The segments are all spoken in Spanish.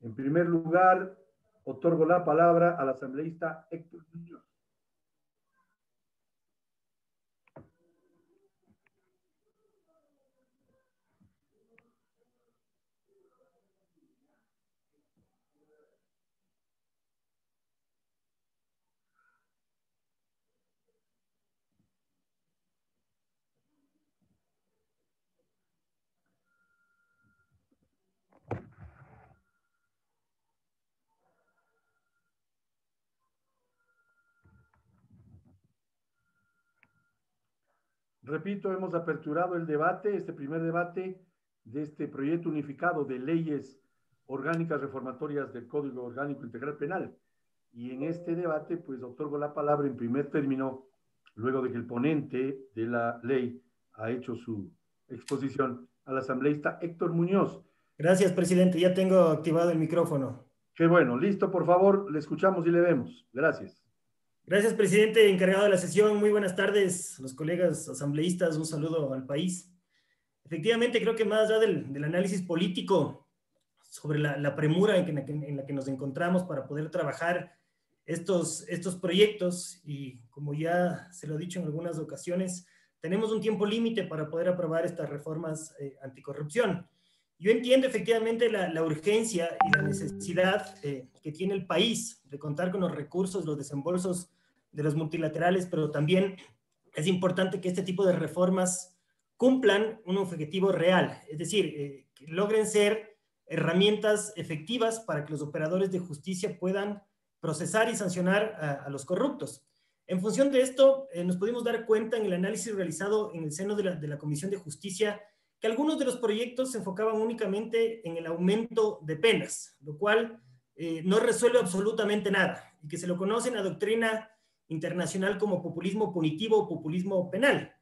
En primer lugar, otorgo la palabra al asambleísta Héctor Muñoz. Repito, hemos aperturado el debate, este primer debate de este proyecto unificado de leyes orgánicas reformatorias del Código Orgánico Integral Penal. Y en este debate, pues, otorgo la palabra en primer término, luego de que el ponente de la ley ha hecho su exposición, al asambleísta Héctor Muñoz. Gracias, presidente. Ya tengo activado el micrófono. Qué bueno. Listo, por favor, le escuchamos y le vemos. Gracias. Gracias, presidente, encargado de la sesión. Muy buenas tardes, los colegas asambleístas. Un saludo al país. Efectivamente, creo que más allá del análisis político sobre la premura en la que nos encontramos para poder trabajar estos proyectos, y como ya se lo he dicho en algunas ocasiones, tenemos un tiempo límite para poder aprobar estas reformas anticorrupción. Yo entiendo efectivamente la urgencia y la necesidad que tiene el país de contar con los recursos, los desembolsos de los multilaterales, pero también es importante que este tipo de reformas cumplan un objetivo real, es decir, que logren ser herramientas efectivas para que los operadores de justicia puedan procesar y sancionar a los corruptos. En función de esto, nos pudimos dar cuenta en el análisis realizado en el seno de la Comisión de Justicia que algunos de los proyectos se enfocaban únicamente en el aumento de penas, lo cual no resuelve absolutamente nada, y que se lo conoce en la doctrina internacional como populismo punitivo o populismo penal.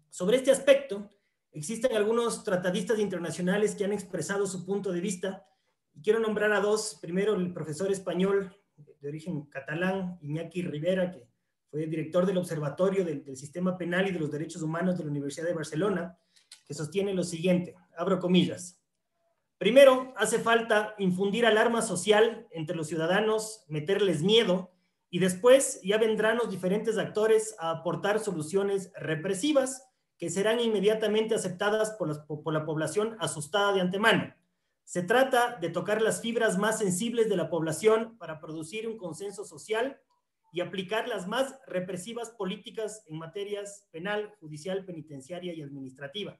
Sobre este aspecto, existen algunos tratadistas internacionales que han expresado su punto de vista, y quiero nombrar a dos. Primero, el profesor español de origen catalán, Iñaki Rivera, que fue director del Observatorio del Sistema Penal y de los Derechos Humanos de la Universidad de Barcelona, que sostiene lo siguiente, abro comillas: primero, hace falta infundir alarma social entre los ciudadanos, meterles miedo, y después ya vendrán los diferentes actores a aportar soluciones represivas que serán inmediatamente aceptadas por la población asustada de antemano. Se trata de tocar las fibras más sensibles de la población para producir un consenso social y aplicar las más represivas políticas en materias penal, judicial, penitenciaria y administrativa.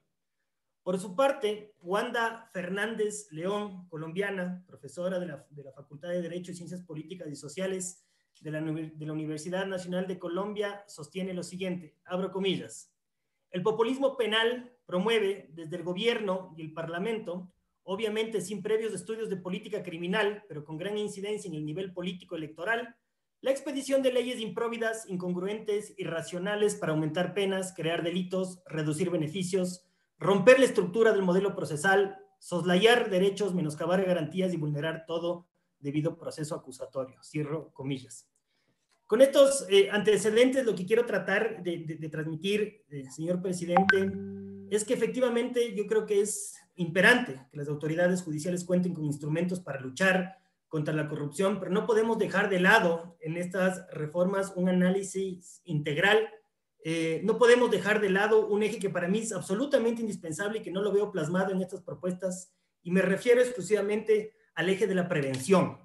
Por su parte, Wanda Fernández León, colombiana, profesora de la Facultad de Derecho y Ciencias Políticas y Sociales de la Universidad Nacional de Colombia, sostiene lo siguiente, abro comillas: el populismo penal promueve desde el gobierno y el parlamento, obviamente sin previos estudios de política criminal, pero con gran incidencia en el nivel político electoral, la expedición de leyes impróvidas, incongruentes, irracionales para aumentar penas, crear delitos, reducir beneficios, romper la estructura del modelo procesal, soslayar derechos, menoscabar garantías y vulnerar todo debido proceso acusatorio. Cierro comillas. Con estos antecedentes, lo que quiero tratar de transmitir, señor presidente, es que efectivamente yo creo que es imperante que las autoridades judiciales cuenten con instrumentos para luchar contra la corrupción, pero no podemos dejar de lado en estas reformas un análisis integral. No podemos dejar de lado un eje que para mí es absolutamente indispensable y que no lo veo plasmado en estas propuestas, y me refiero exclusivamente al eje de la prevención.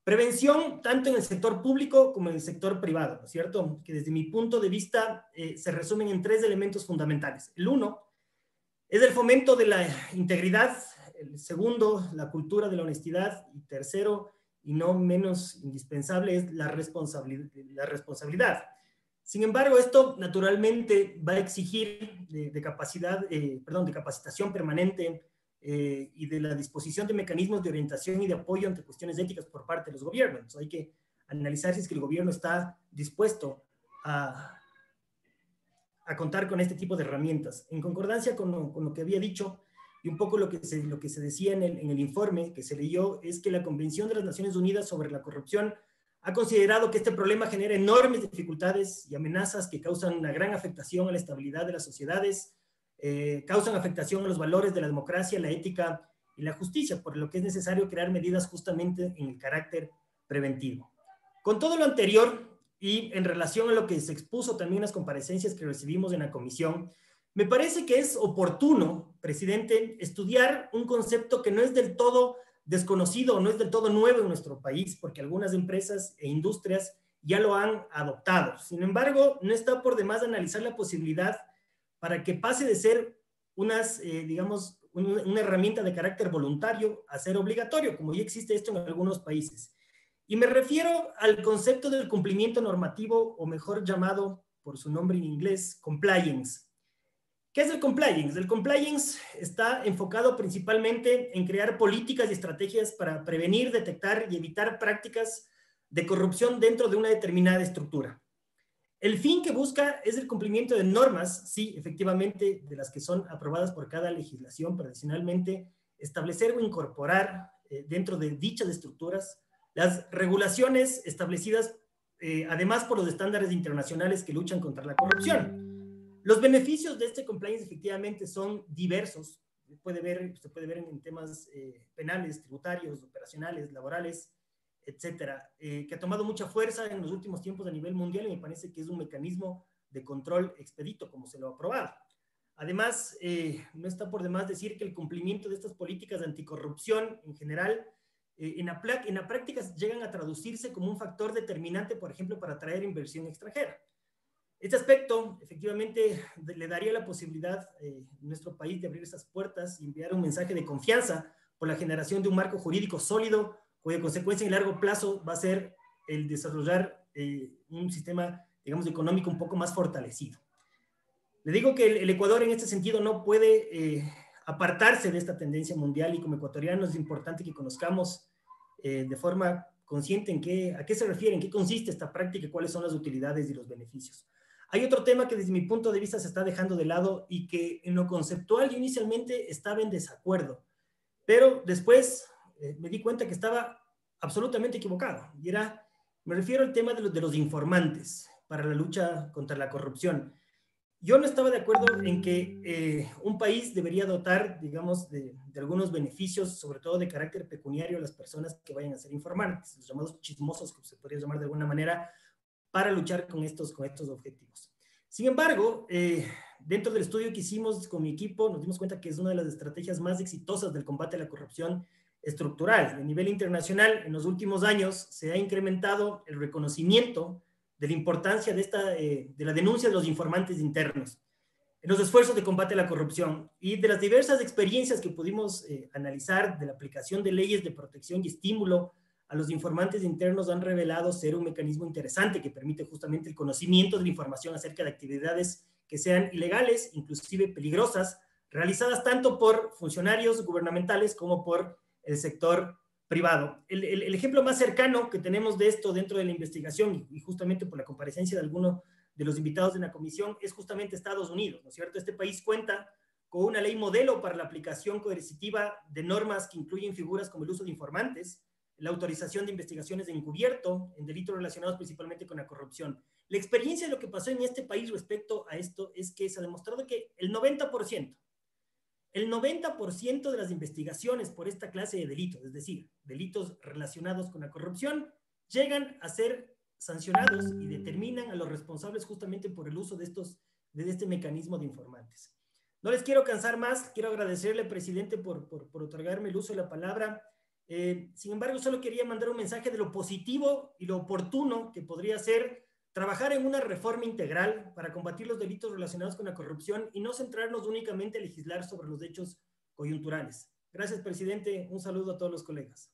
Prevención tanto en el sector público como en el sector privado, ¿no es cierto? Que desde mi punto de vista se resumen en tres elementos fundamentales. El uno es el fomento de la integridad, el segundo, la cultura de la honestidad, y tercero, y no menos indispensable, es la responsabilidad. Sin embargo, esto naturalmente va a exigir de capacitación permanente y de la disposición de mecanismos de orientación y de apoyo ante cuestiones éticas por parte de los gobiernos. Entonces, hay que analizar si es que el gobierno está dispuesto a contar con este tipo de herramientas. En concordancia con lo que había dicho, y un poco lo que se decía en el informe que se leyó, es que la Convención de las Naciones Unidas sobre la Corrupción ha considerado que este problema genera enormes dificultades y amenazas que causan una gran afectación a la estabilidad de las sociedades, causan afectación a los valores de la democracia, la ética y la justicia, por lo que es necesario crear medidas justamente en el carácter preventivo. Con todo lo anterior y en relación a lo que se expuso también en las comparecencias que recibimos en la comisión, me parece que es oportuno, presidente, estudiar un concepto que no es del todo desconocido o no es del todo nuevo en nuestro país, porque algunas empresas e industrias ya lo han adoptado. Sin embargo, no está por demás analizar la posibilidad para que pase de ser digamos, una herramienta de carácter voluntario a ser obligatorio, como ya existe esto en algunos países. Y me refiero al concepto del cumplimiento normativo, o mejor llamado por su nombre en inglés, compliance. ¿Qué es el compliance? El compliance está enfocado principalmente en crear políticas y estrategias para prevenir, detectar y evitar prácticas de corrupción dentro de una determinada estructura. El fin que busca es el cumplimiento de normas, sí, efectivamente, de las que son aprobadas por cada legislación, pero adicionalmente establecer o incorporar dentro de dichas estructuras las regulaciones establecidas además por los estándares internacionales que luchan contra la corrupción. Los beneficios de este compliance efectivamente son diversos. Se puede ver en temas penales, tributarios, operacionales, laborales, etcétera, que ha tomado mucha fuerza en los últimos tiempos a nivel mundial y me parece que es un mecanismo de control expedito, como se lo ha aprobado. Además, no está por demás decir que el cumplimiento de estas políticas de anticorrupción en general, en la práctica llegan a traducirse como un factor determinante, por ejemplo, para atraer inversión extranjera. Este aspecto, efectivamente, le daría la posibilidad a nuestro país de abrir esas puertas y enviar un mensaje de confianza por la generación de un marco jurídico sólido, cuya consecuencia en largo plazo va a ser el desarrollar un sistema, digamos, económico un poco más fortalecido. Le digo que el Ecuador en este sentido no puede apartarse de esta tendencia mundial y como ecuatorianos es importante que conozcamos de forma consciente a qué se refiere, en qué consiste esta práctica y cuáles son las utilidades y los beneficios. Hay otro tema que desde mi punto de vista se está dejando de lado y que en lo conceptual yo inicialmente estaba en desacuerdo, pero después me di cuenta que estaba absolutamente equivocado. Y me refiero al tema de los informantes para la lucha contra la corrupción. Yo no estaba de acuerdo en que un país debería dotar, digamos, de algunos beneficios, sobre todo de carácter pecuniario, a las personas que vayan a ser informantes, los llamados chismosos, que se podría llamar de alguna manera, para luchar con estos objetivos. Sin embargo, dentro del estudio que hicimos con mi equipo, nos dimos cuenta que es una de las estrategias más exitosas del combate a la corrupción estructural. A nivel internacional, en los últimos años, se ha incrementado el reconocimiento de la importancia de la denuncia de los informantes internos en los esfuerzos de combate a la corrupción y de las diversas experiencias que pudimos analizar de la aplicación de leyes de protección y estímulo a los informantes internos han revelado ser un mecanismo interesante que permite justamente el conocimiento de la información acerca de actividades que sean ilegales, inclusive peligrosas, realizadas tanto por funcionarios gubernamentales como por el sector privado. El ejemplo más cercano que tenemos de esto dentro de la investigación y justamente por la comparecencia de alguno de los invitados de la comisión es justamente Estados Unidos, ¿no es cierto? Este país cuenta con una ley modelo para la aplicación coercitiva de normas que incluyen figuras como el uso de informantes, la autorización de investigaciones de encubierto en delitos relacionados principalmente con la corrupción. La experiencia de lo que pasó en este país respecto a esto es que se ha demostrado que el 90% de las investigaciones por esta clase de delitos, es decir, delitos relacionados con la corrupción, llegan a ser sancionados y determinan a los responsables justamente por el uso de este mecanismo de informantes. No les quiero cansar más, quiero agradecerle, presidente, por otorgarme el uso de la palabra. Sin embargo, solo quería mandar un mensaje de lo positivo y lo oportuno que podría ser trabajar en una reforma integral para combatir los delitos relacionados con la corrupción y no centrarnos únicamente en legislar sobre los hechos coyunturales. Gracias, presidente. Un saludo a todos los colegas.